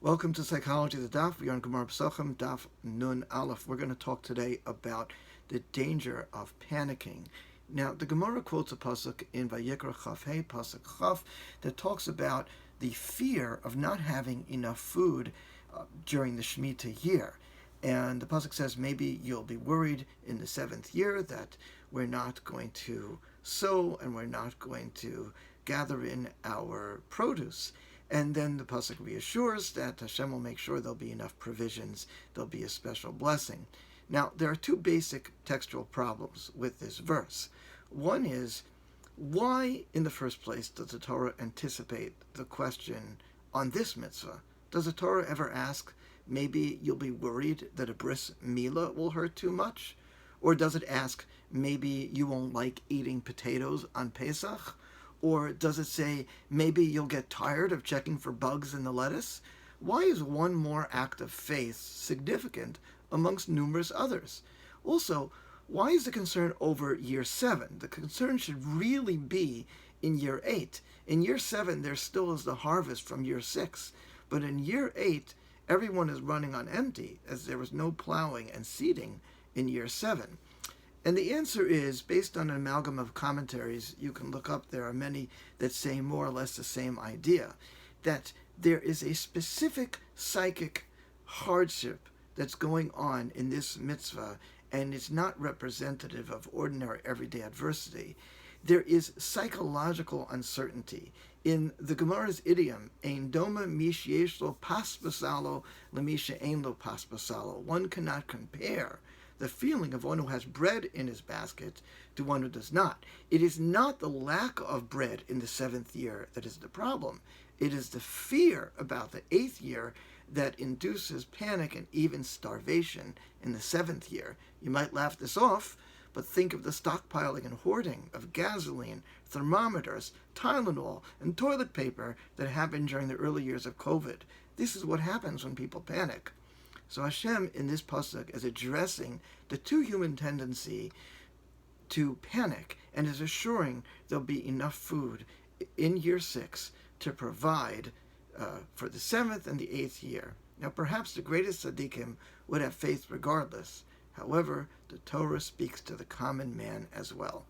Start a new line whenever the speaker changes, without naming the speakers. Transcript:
Welcome to Psychology of the Daf. We are on Gemara Pesachim, Daf Nun Aleph. We're going to talk today about the danger of panicking. Now, the Gemara quotes a pasuk in Vayikra Chaf Hey, pasuk Chaf, that talks about the fear of not having enough food during the Shemitah year. And the pasuk says maybe you'll be worried in the 7th year that we're not going to sow and we're not going to gather in our produce. And then the pasuk reassures that Hashem will make sure there'll be enough provisions, there'll be a special blessing. Now, there are two basic textual problems with this verse. One is, why in the first place does the Torah anticipate the question on this mitzvah? Does the Torah ever ask, maybe you'll be worried that a bris milah will hurt too much? Or does it ask, maybe you won't like eating potatoes on Pesach? Or does it say, maybe you'll get tired of checking for bugs in the lettuce? Why is one more act of faith significant amongst numerous others? Also, why is the concern over year 7? The concern should really be in year 8. In year 7, there still is the harvest from year 6. But in year 8, everyone is running on empty, as there was no plowing and seeding in year 7. And the answer is, based on an amalgam of commentaries you can look up, there are many that say more or less the same idea, that there is a specific psychic hardship that's going on in this mitzvah, and it's not representative of ordinary everyday adversity. There is psychological uncertainty. In the Gemara's idiom, ein doma mish yesh lo pas basalo lemish ein lo pas basalo. One cannot compare the feeling of one who has bread in his basket to one who does not. It is not the lack of bread in the 7th year that is the problem. It is the fear about the 8th year that induces panic and even starvation in the 7th year. You might laugh this off, but think of the stockpiling and hoarding of gasoline, thermometers, Tylenol, and toilet paper that happened during the early years of COVID. This is what happens when people panic. So Hashem, in this pasuk, is addressing the two human tendency to panic and is assuring there'll be enough food in year 6 to provide for the 7th and the 8th year. Now, perhaps the greatest tzaddikim would have faith regardless. However, the Torah speaks to the common man as well.